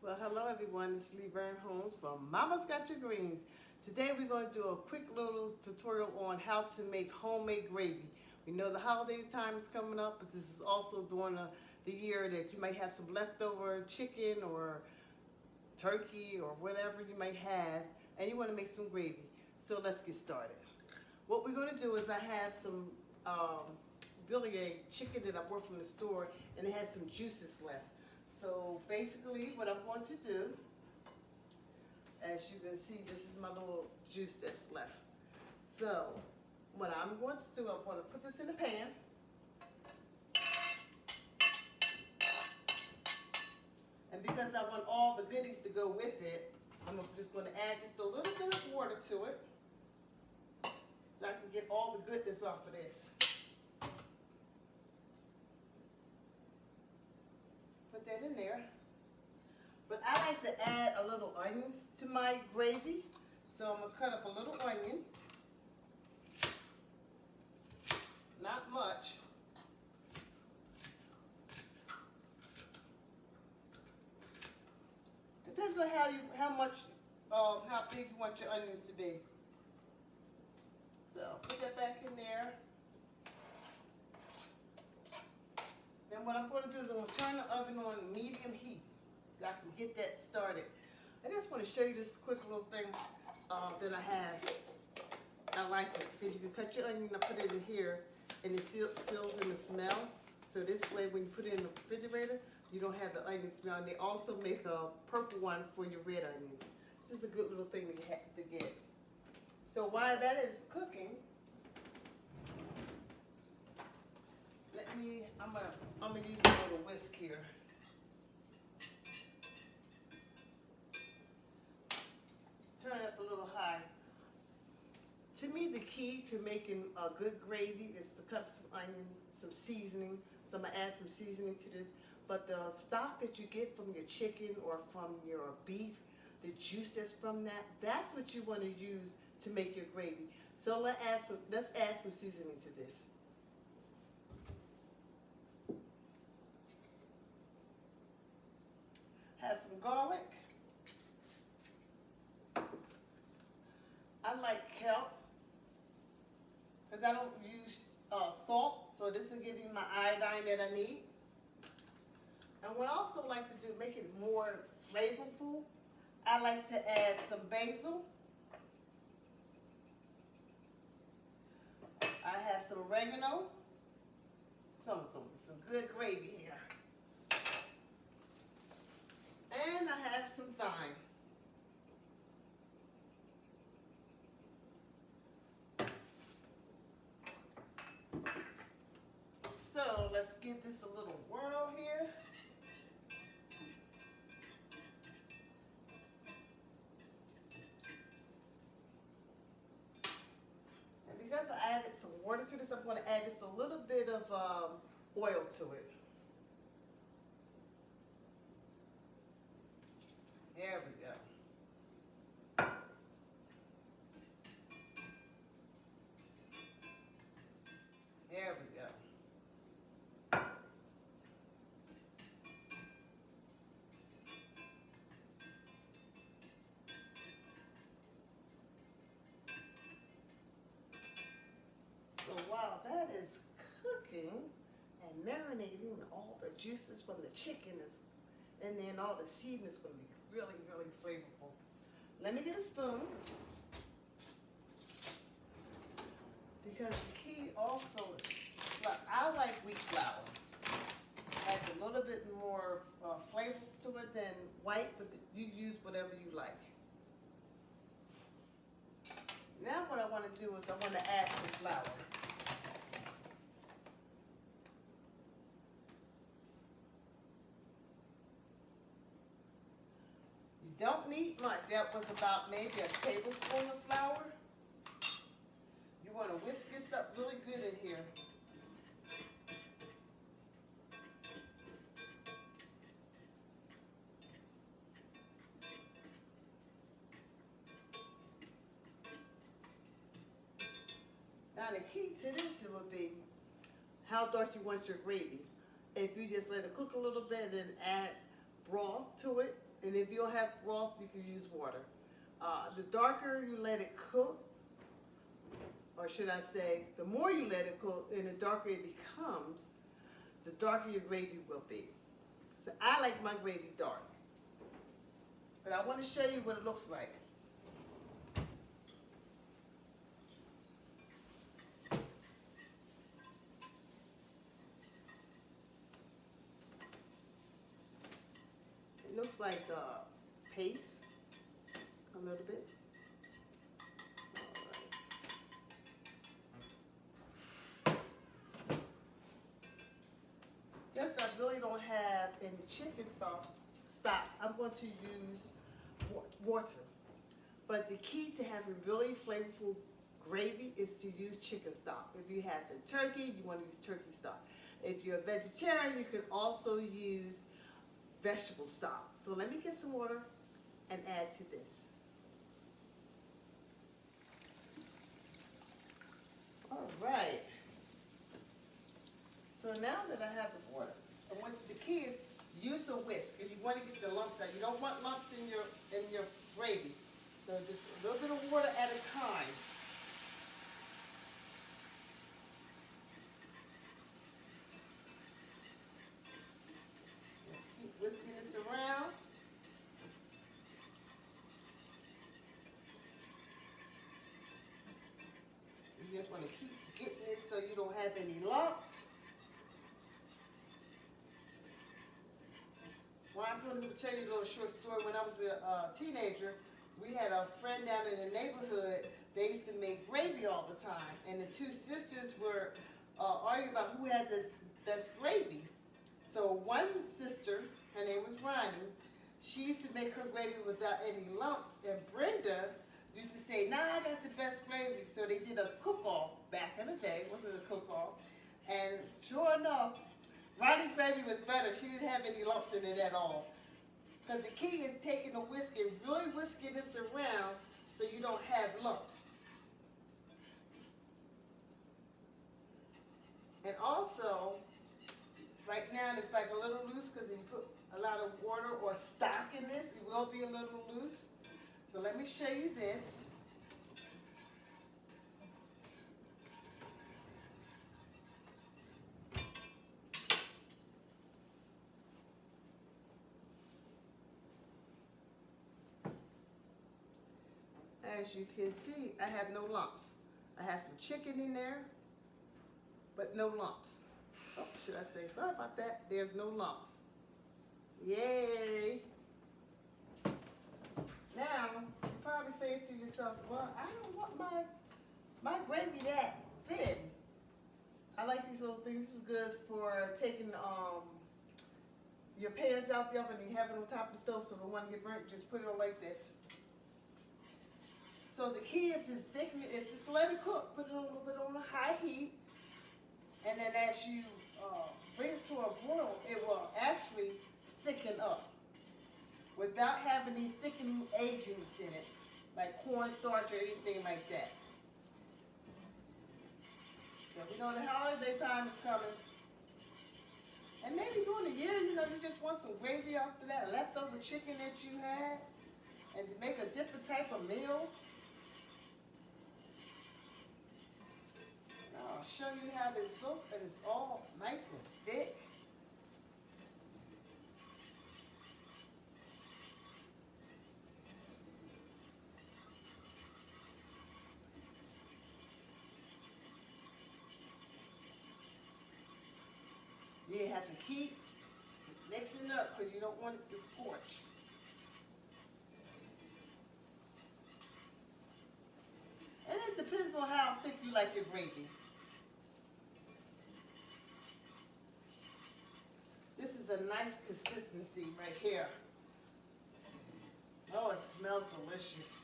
Well, hello everyone. It's Lee Holmes from Mama's Got Your Greens. Today we're going to do a quick little tutorial on how to make homemade gravy. We know the holiday time is coming up, but this is also during the year that you might have some leftover chicken or turkey or whatever you might have, and you want to make some gravy. So let's get started. What we're going to do is I have some Villiers chicken that I bought from the store, and it has some juices left. So basically what I'm going to do, as you can see, this is my little juice that's left. So what I'm going to do, I'm going to put this in the pan. And because I want all the goodies to go with it, I'm just going to add just a little bit of water to it so I can get all the goodness off of this. Put that in there. But I like to add a little onions to my gravy. So I'm going to cut up a little onion. Not much. Depends on how big you want your onions to be. So put that back in there. Then what I'm going to do is I'm going to turn the oven on medium heat so I can get that started. I just want to show you this quick little thing that I have. I like it because you can cut your onion and put it in here and it seals in the smell. So this way when you put it in the refrigerator, you don't have the onion smell. And they also make a purple one for your red onion. Just a good little thing to get. So while that is cooking, I'm gonna use my little whisk here. Turn it up a little high. To me, the key to making a good gravy is to cut up some onion, some seasoning. So I'm gonna add some seasoning to this. But the stock that you get from your chicken or from your beef, the juice that's from that, that's what you want to use to make your gravy. So let's add some seasoning to this. Have some garlic. I like kelp because I don't use salt, so this will give you my iodine that I need. And what I also like to do, make it more flavorful, I like to add some basil. I have some oregano. Some good gravy here. And I have some thyme. So let's give this a little whirl here. And because I added some water to this, I'm going to add just a little bit of oil to it. There we go. There we go. So while that is cooking and marinating, all the juices from the chicken is, and then all the seasoning is going to be really, really flavorful. Let me get a spoon. Because the key also is, I like wheat flour. It has a little bit more flavor to it than white, but you use whatever you like. Now what I want to do is I want to add some flour. You don't need much. That was about maybe a tablespoon of flour. You want to whisk this up really good in here. Now the key to this it would be how dark you want your gravy. If you just let it cook a little bit and add broth to it, And if you don't have broth, you can use water. The darker you let it cook, or should I say, the more you let it cook and the darker it becomes, the darker your gravy will be. So I like my gravy dark. But I want to show you what it looks like. It looks like paste a little bit. Since I really don't have any chicken stock, I'm going to use water. But the key to having really flavorful gravy is to use chicken stock. If you have the turkey, you want to use turkey stock. If you're a vegetarian, you can also use vegetable stock. So let me get some water and add to this. All right. So now that I have the water, and what the key is, use a whisk because you want to get the lumps out. You don't want lumps in your gravy. So just a little bit of water at a time. Let's keep whisking this around. You just want to keep getting it so you don't have any lumps. Well, I'm going to tell you a little short story. When I was a teenager, we had a friend down in the neighborhood. They used to make gravy all the time. And the two sisters were arguing about who had the best gravy. So one sister, her name was Ronnie, she used to make her gravy without any lumps. And Brenda used to say, nah, I got the best gravy. So they did a cook-off back in the day. It wasn't a cook-off. And sure enough, Ronnie's gravy was better. She didn't have any lumps in it at all. Because the key is taking the whisk and really whisking this around so you don't have lumps. And also, right now it's like a little loose because if you put a lot of water or stock in this, it will be a little loose. So let me show you this. As you can see, I have no lumps. I have some chicken in there, but no lumps. Oh, should I say, sorry about that. There's no lumps. Yay. Now, you're probably saying to yourself, well, I don't want my gravy that thin. I like these little things. This is good for taking your pans out the oven and you have it on top of the stove so the one get burnt, just put it on like this. So the key is to thicken it, is just let it cook. Put it a little bit on a high heat. And then as you bring it to a boil, it will actually thicken up without having any thickening agents in it, like cornstarch or anything like that. So we know the holiday time is coming. And maybe during the year, you just want some gravy after that leftover chicken that you had, and to make a different type of meal. I'll show you how this looks, and it's all nice and thick. You have to keep mixing it up because you don't want it to scorch. And it depends on how thick you like your gravy. This is a nice consistency right here. Oh, it smells delicious.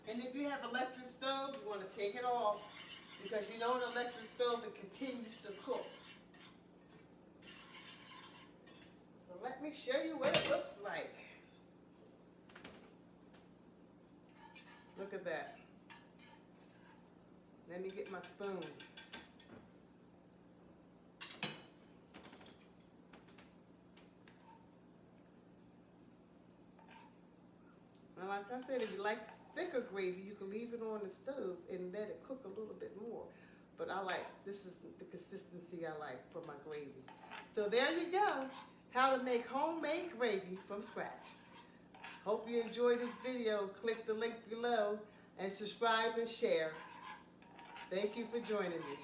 And if you have electric stove, you want to take it off because you know an electric stove, it continues to cook. So let me show you what it looks like. Look at that. Let me get my spoon. like I said, if you like thicker gravy, you can leave it on the stove and let it cook a little bit more. But this is the consistency I like for my gravy. So there you go, how to make homemade gravy from scratch. Hope you enjoyed this video. Click the link below and subscribe and share. Thank you for joining me.